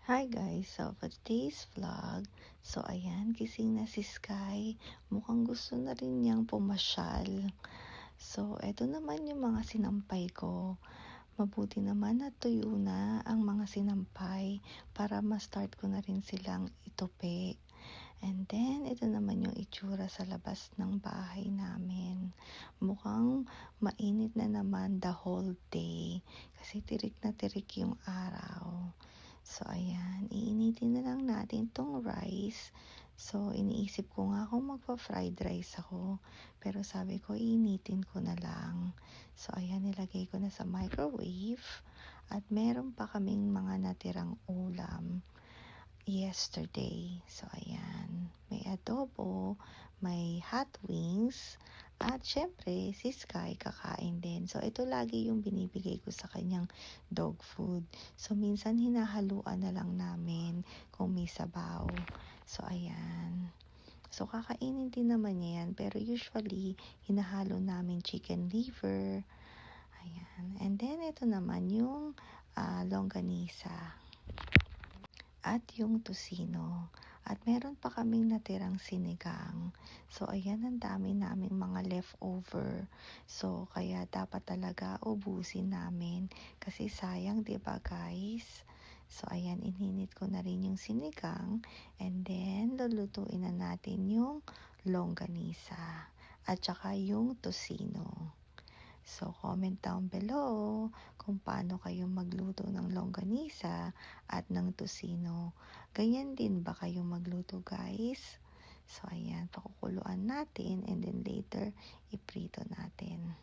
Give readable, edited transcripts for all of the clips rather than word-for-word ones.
Hi guys! So for today's vlog, ayan, gising na si Sky. Mukhang gusto na rin niyang pumasyal. So eto naman yung mga sinampay ko. Mabuti naman natuyo na ang mga sinampay para ma-start ko na rin silang itupi. And then, ito naman yung itsura sa labas ng bahay namin. Mukhang mainit na naman the whole day kasi tirik na tirik yung araw. So, ayan, iinitin na lang natin tong rice. So, iniisip ko nga kung magpa-fried rice ako. Pero sabi ko, iinitin ko na lang. So, ayan, nilagay ko na sa microwave. At meron pa kaming mga natirang ulam yesterday. So, ayan. May adobo, may hot wings, at syempre, si Sky kakain din. So, ito lagi yung binibigay ko sa kanyang dog food. So, minsan hinahaluan na lang namin kung may sabaw. So, ayan. So, kakainin din naman niya yan. Pero usually, hinahalo namin chicken liver. Ayan. And then, ito naman yung longganisa at yung tocino. At meron pa kaming natirang sinigang. So, ayan, ang dami naming mga leftover. So, kaya dapat talaga ubusin namin. Kasi sayang, diba guys? So, ayan, ininit ko na rin yung sinigang. And then, lulutuin na natin yung longganisa. At saka yung tocino. So, comment down below kung paano kayo magluto ng longganisa at ng tocino. Ganyan din ba kayo magluto, guys? So, ayan, pakukuluan natin and then later, iprito natin.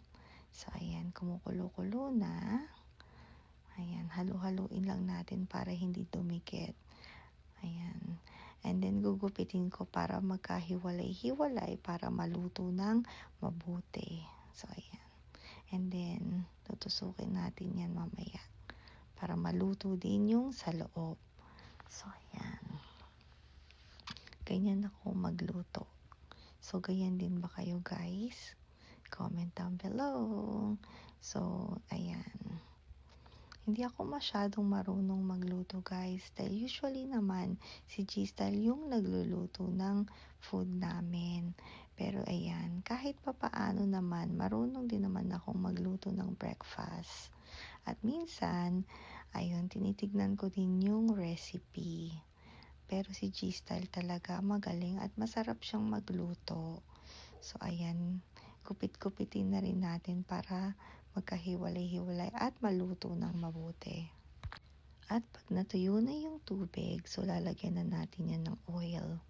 So, ayan, kumukulo-kulo na. Ayan, halu-haluin lang natin para hindi dumikit. Ayan. And then, gugupitin ko para magkahiwalay-hiwalay para maluto ng mabuti. So, ayan. And then, tutusukin natin yan mamaya para maluto din yung sa loob. So, ayan. Ganyan ako magluto. So, ganyan din ba kayo guys? Comment down below. So, ayan. Hindi ako masyadong marunong magluto guys. Dahil usually naman, si G-Style yung nagluluto ng food namin. Pero ayan, kahit papaano naman, marunong din naman akong magluto ng breakfast. At minsan, ayun, tinitignan ko din yung recipe. Pero si G-Style talaga magaling at masarap siyang magluto. So, ayan, kupit-kupitin na rin natin para magkahiwalay-hiwalay at maluto ng mabuti. At pag natuyo na yung tubig, so lalagyan na natin yan ng oil.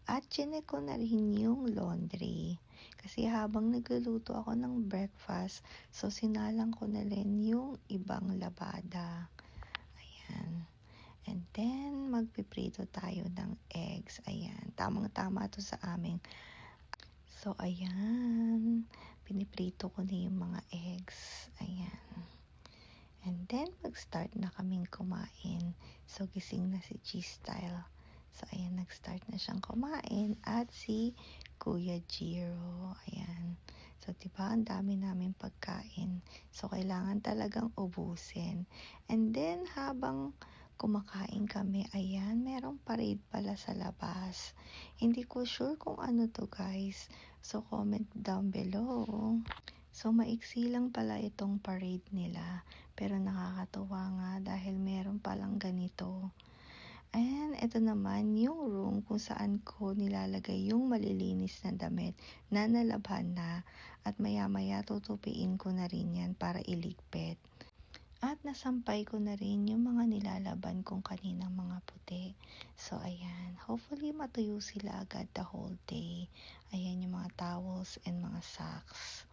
At chinek ko na rin yung laundry. Kasi habang nagluluto ako ng breakfast, so sinalang ko na rin yung ibang labada. Ayan. And then, magpiprito tayo ng eggs. Ayan. Tamang-tama to sa amin. So, ayan. Piniprito ko na yung mga eggs. Ayan. And then, mag-start na kaming kumain. So, gising na si G-Style. So, ayan, nag-start na siyang kumain. At si Kuya Jiro. Ayan. So, diba, ang dami namin pagkain. So, kailangan talagang ubusin. And then, habang kumakain kami, ayan, merong parade pala sa labas. Hindi ko sure kung ano to, guys. So, comment down below. So, maiksi lang pala itong parade nila. Pero nakakatuwa nga dahil meron palang ganito. And ito naman yung room kung saan ko nilalagay yung malilinis na damit na nalabhan na at maya-maya tutupiin ko na rin yan para iligpit. At nasampay ko na rin yung mga nilalaban kong kaninang mga puti. So, ayan. Hopefully, matuyo sila agad the whole day. Ayan yung mga towels and mga socks.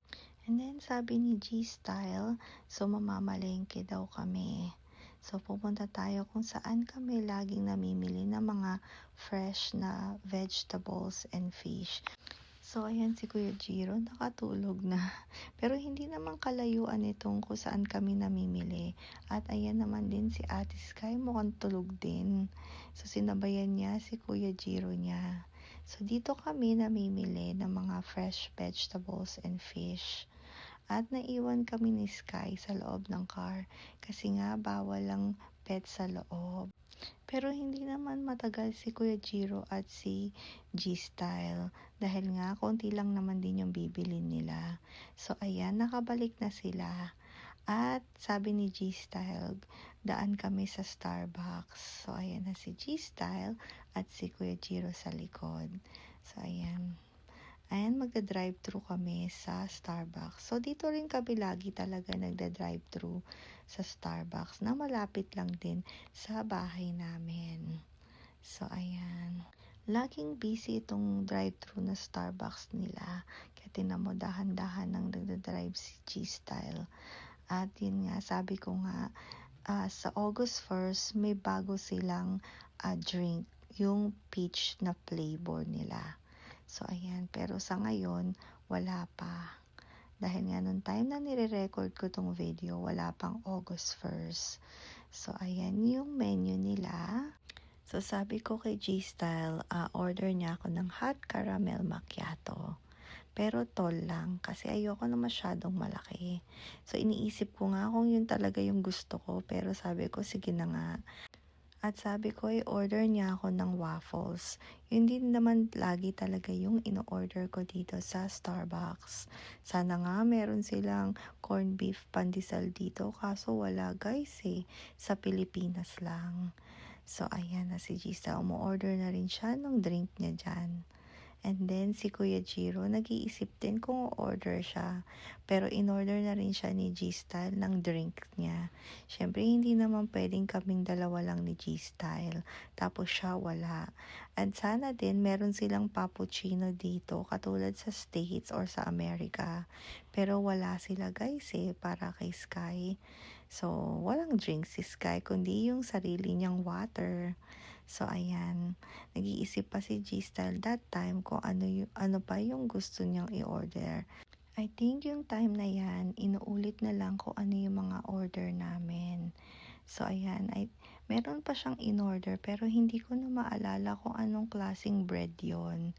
And then, sabi ni G-Style, so mamamalengke daw kami. So, pupunta tayo kung saan kami laging namimili ng mga fresh na vegetables and fish. So, ayan si Kuya Jiro, nakatulog na. Pero hindi naman kalayuan itong kung saan kami namimili. At ayan naman din si Ate Sky, mukhang tulog din. So, sinabayan niya si Kuya Jiro niya. So, dito kami namimili ng mga fresh vegetables and fish. At naiwan kami ni Sky sa loob ng car kasi nga bawal lang pet sa loob. Pero hindi naman matagal si Kuya Jiro at si G-Style dahil nga konti lang naman din yung bibilin nila. So ayan, nakabalik na sila. At sabi ni G-Style, daan kami sa Starbucks. So ayan na si G-Style at si Kuya Jiro sa likod. So ayan. Ayan, magda-drive-thru kami sa Starbucks. So, dito rin kami lagi talaga nagda-drive-thru sa Starbucks na malapit lang din sa bahay namin. So, ayan. Laging busy itong drive-thru na Starbucks nila. Kaya tinan mo, dahan-dahan nang nagda-drive si G-Style. At yun nga, sabi ko nga, sa August 1st, may bago silang drink, yung peach na flavor nila. So, ayan. Pero sa ngayon, wala pa. Dahil nga nung time na nire-record ko tong video, wala pang August 1st. So, ayan yung menu nila. So, sabi ko kay G-Style, order niya ako ng hot caramel macchiato. Pero tall lang kasi ayoko na masyadong malaki. So, iniisip ko nga kung yun talaga yung gusto ko. Pero sabi ko, sige na nga. At sabi ko, i-order niya ako ng waffles. Yun din naman lagi talaga yung in-order ko dito sa Starbucks. Sana nga meron silang corned beef pandesal dito. Kaso wala guys sa Pilipinas lang. So ayan na si Gisa. Umu-order na rin siya ng drink niya dyan. And then, si Kuya Jiro, nag-iisip din kung order siya. Pero in-order na rin siya ni G-Style ng drink niya. Siyempre, hindi naman pwedeng kaming dalawa lang ni G-Style. Tapos siya wala. At sana din, meron silang cappuccino dito, katulad sa States or sa Amerika. Pero wala sila guys para kay Sky. So, walang drink si Sky, kundi yung sarili niyang water. So, ayan. Nag-iisip pa si G-Style that time kung ano pa yung gusto niyang i-order. I think yung time na yan, inuulit na lang kung ano yung mga order namin. So, ayan. Meron pa siyang in-order pero hindi ko na maalala kung anong klaseng bread yon.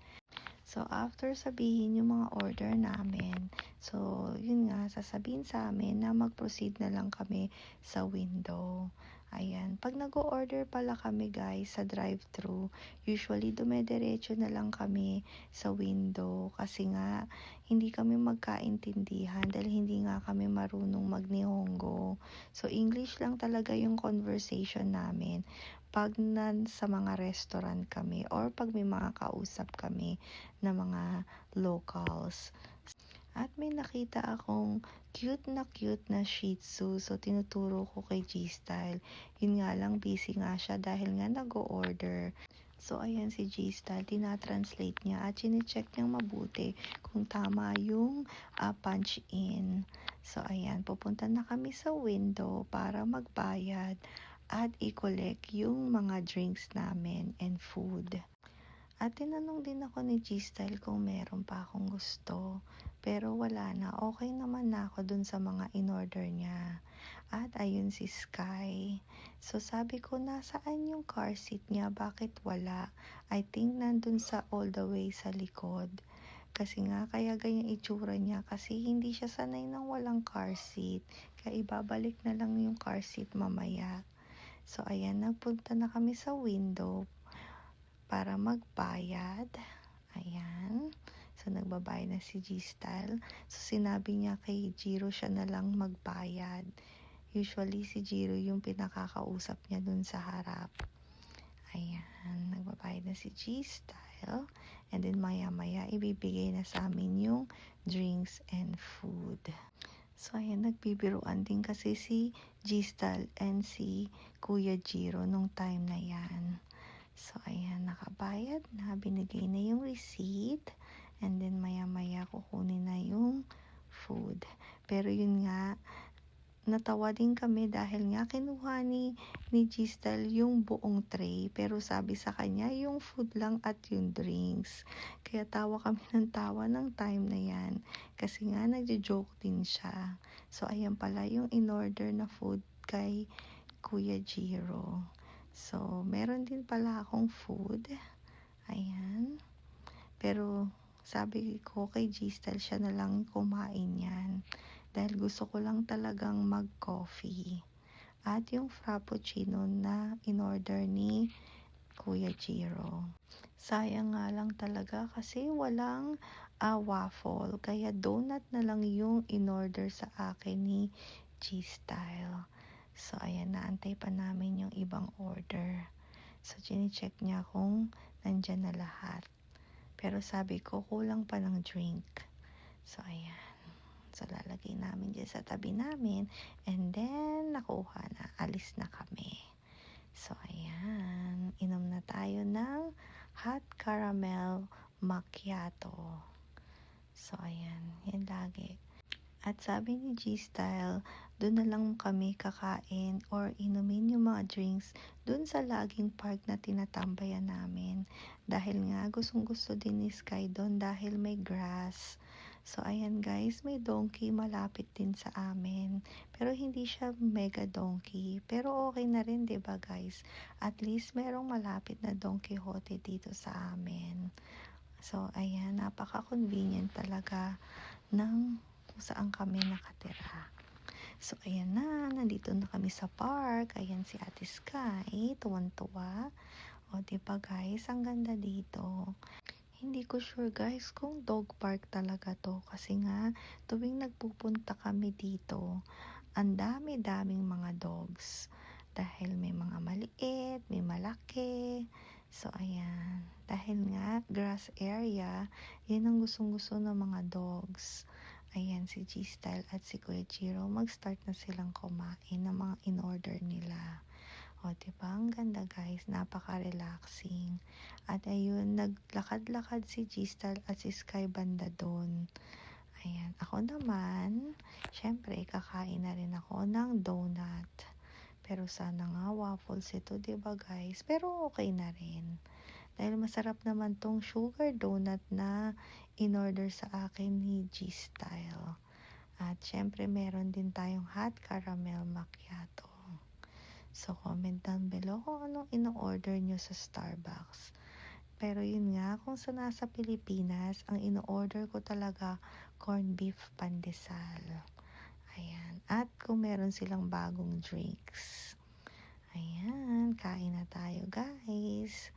So, after sabihin yung mga order namin, so, yun nga, sasabihin sa amin na mag-proceed na lang kami sa window. Ayan. Pag nag-order pala kami guys sa drive-thru, usually dumediretso na lang kami sa window kasi nga hindi kami magkaintindihan dahil hindi nga kami marunong mag-Nihongo. So English lang talaga yung conversation namin pag sa mga restaurant kami or pag may mga kausap kami na mga locals. At may nakita akong cute na Shih Tzu. So, tinuturo ko kay G-Style. Yun nga lang, busy nga siya dahil nga nag-order. So, ayan si G-Style, tinatranslate niya at chinecheck niyang mabuti kung tama yung punch in. So, ayan, pupunta na kami sa window para magbayad at i-collect yung mga drinks namin and food. At tinanong din ako ni G-Style kung meron pa akong gusto. Pero wala na. Okay naman na ako dun sa mga in-order niya. At ayun si Sky. So sabi ko, nasaan yung car seat niya? Bakit wala? I think nandun sa all the way sa likod. Kasi nga, kaya ganyan itsura niya. Kasi hindi siya sanay ng walang car seat. Kaya ibabalik na lang yung car seat mamaya. So ayan, nagpunta na kami sa window para magbayad. Ayan. So, nagbabayad na si G-Style. So, sinabi niya kay Jiro siya na lang magbayad. Usually, si Jiro yung pinakakausap niya dun sa harap. Ayan. Nagbabayad na si G-Style. And then, maya-maya, ibibigay na sa amin yung drinks and food. So, ayan, nagbibiruan din kasi si G-Style and si Kuya Jiro nung time na yan. So, ayan, nakabayad na, binigay na yung receipt, and then maya-maya kukunin na yung food. Pero yun nga, natawa din kami dahil nga kinuha ni Gistal yung buong tray, pero sabi sa kanya yung food lang at yung drinks. Kaya tawa kami ng tawa ng time na yan, kasi nga nagjo-joke din siya. So, ayan pala yung in-order na food kay Kuya Jiro. So, meron din pala akong food. Ayan. Pero, sabi ko kay G-Style, siya na lang kumain yan. Dahil gusto ko lang talagang mag-coffee. at yung frappuccino na in-order ni Kuya Jiro. Sayang nga lang talaga kasi walang waffle, kaya donut na lang yung in-order sa akin ni G-Style. So, ayan, naantay pa namin yung ibang order. So, chine-check niya kung nandyan na lahat. Pero sabi ko, kulang pa ng drink. So, ayan. So, lalagay namin dyan sa tabi namin. And then, nakuha na. Alis na kami. So, ayan. Inom na tayo ng hot caramel macchiato. So, ayan. Yan lagi. At sabi ni G-Style, doon na lang kami kakain or inumin yung mga drinks doon sa laging park na tinatambayan namin. Dahil nga gustong gusto din ni Sky doon dahil may grass. So ayan guys, may donkey malapit din sa amin. Pero hindi siya mega donkey. Pero okay na rin 'di ba guys? At least merong malapit na Don Quixote dito sa amin. So ayan, napaka-convenient talaga ng kung saan kami nakatira. So, ayan na. Nandito na kami sa park. Ayan si Ate Sky. Tuwan-tuwa. O, diba guys? Ang ganda dito. Hindi ko sure guys kung dog park talaga to. Kasi nga, tuwing nagpupunta kami dito, ang dami-daming mga dogs. Dahil may mga maliit, may malaki. So, ayan. Dahil nga, grass area, yan ang gustong-gusto ng mga dogs. Ayan, si G-Style at si Kuya Jiro, mag-start na silang kumain ng mga in-order nila. O, diba? Ang ganda guys, napaka-relaxing. At ayun, naglakad-lakad si G-Style at si Sky banda doon. Ayan, ako naman, syempre, kakain na rin ako ng donut. Pero sana nga waffles ito, diba guys? Pero okay na rin. Dahil masarap naman tong sugar donut na in-order sa akin ni G-Style. At syempre meron din tayong hot caramel macchiato. So comment down below kung anong in-order nyo sa Starbucks. Pero yun nga, kung sa nasa Pilipinas, ang in-order ko talaga corned beef pandesal. Ayan. At kung meron silang bagong drinks. Ayan, kain na tayo guys.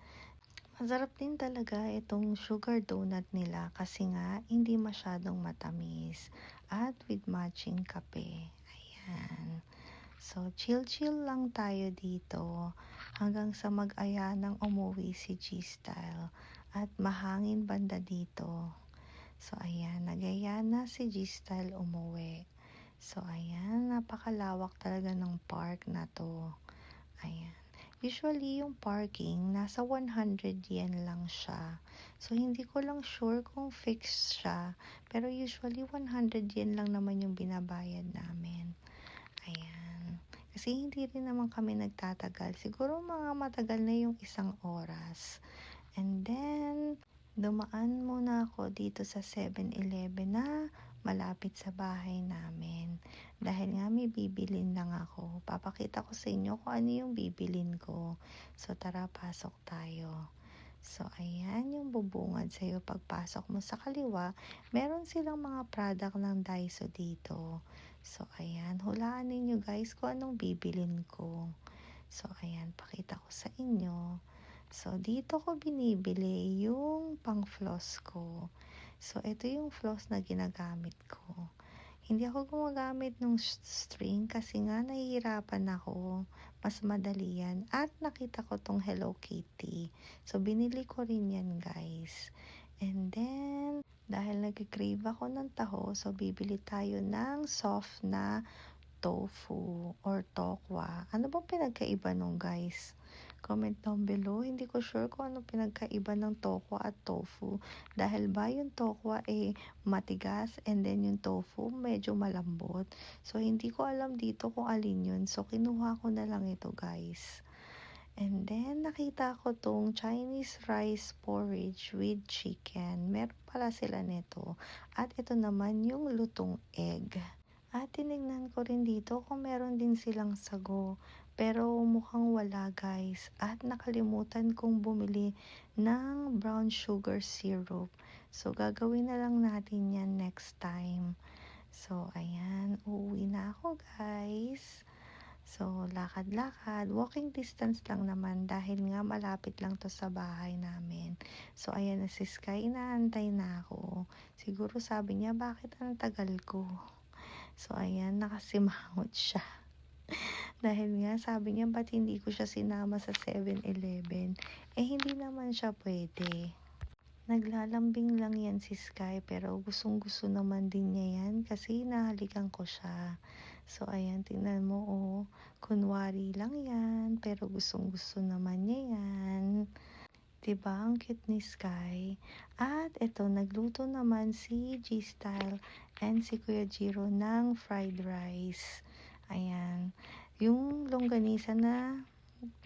Masarap din talaga itong sugar donut nila kasi nga hindi masyadong matamis at with matching kape. Ayan. So, chill-chill lang tayo dito hanggang sa mag-aya ng umuwi si G-Style at mahangin banda dito. So, ayan. Nag-aya na si G-Style umuwi. So, ayan. Napakalawak talaga ng park na to. Ayan. Usually, yung parking, nasa 100 yen lang siya. So, hindi ko lang sure kung fixed siya. Pero usually, 100 yen lang naman yung binabayad namin. Ayan. Kasi hindi rin naman kami nagtatagal. Siguro mga matagal na yung 1 oras. And then, dumaan muna ako dito sa 7-Eleven na malapit sa bahay namin. Dahil nga may bibilin lang ako. Papakita ko sa inyo kung ano yung bibilin ko. So, tara, pasok tayo. So, ayan yung bubungad sa'yo. Pagpasok mo sa kaliwa, meron silang mga product ng Daiso dito. So, ayan. Hulaan ninyo guys kung anong bibilin ko. So, ayan. Pakita ko sa inyo. So, dito ko binibili yung pang-floss ko. So, ito yung floss na ginagamit ko. Hindi ako gumagamit ng string kasi nga nahihirapan ako. Mas madali yan. At nakita ko tong Hello Kitty. So, binili ko rin yan guys. And then, dahil nag-crave ako ng taho, so bibili tayo ng soft na tofu or tokwa. Ano bang pinagkaiba nung guys? Comment down below. Hindi ko sure kung ano pinagkaiba ng tokwa at tofu. Dahil ba yung tokwa matigas and then yung tofu medyo malambot. So, hindi ko alam dito kung alin yun. So, kinuha ko na lang ito guys. And then, nakita ko tong Chinese rice porridge with chicken. Meron pala sila nito. At ito naman yung lutong egg. At tinignan ko rin dito kung meron din silang sago. Pero mukhang wala guys. At nakalimutan kong bumili ng brown sugar syrup. So gagawin na lang natin yan next time. So ayan, uuwi na ako guys. So, lakad-lakad, walking distance lang naman dahil nga malapit lang 'to sa bahay namin. So, ayan na si Sky, inaantay na ako. Siguro sabi niya, "Bakit ang tagal ko?" So, ayan, nakasimangot siya. Dahil nga sabi niya, "Ba't hindi ko siya sinama sa 7-Eleven?" Eh, hindi naman siya puwede. Naglalambing lang yan si Sky pero gustong-gusto naman din niya yan kasi hinahalikan ko siya. So ayan, tingnan mo oh, kunwari lang yan pero gustong-gusto naman niya yan. 'Di ba ang cute ni Sky? At eto, nagluto naman si G-Style and si Kuya Jiro ng fried rice. Ayan, yung longganisa na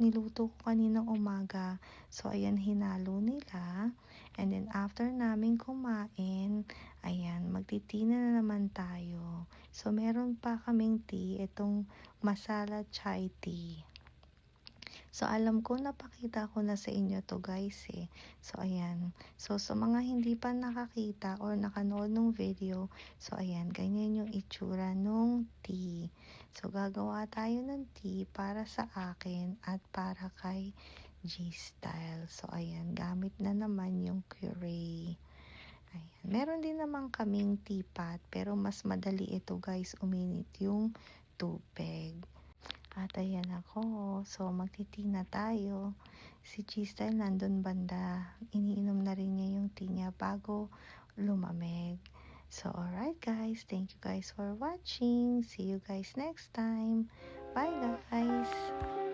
niluto ko kaninang umaga. So, ayan, hinalo nila. And then, after namin kumain, ayan, magtitina na naman tayo. So, meron pa kaming tea, itong masala chai tea. So, alam ko napakita ko na sa inyo to guys eh. So, ayan. So, sa mga hindi pa nakakita or nakanood ng video, so, ayan, ganyan yung itsura nung tea. So, gagawa tayo ng tea para sa akin at para kay G-Style. So, ayan, gamit na naman yung Curry. Ayan. Meron din naman kaming teapot, pero mas madali ito guys, uminit yung tubig. At ayan ako, so magti-tea na tayo. Si G-Style nandun banda, iniinom na rin niya yung tea niya bago lumamig. So alright guys, thank you guys for watching. See you guys next time. Bye guys!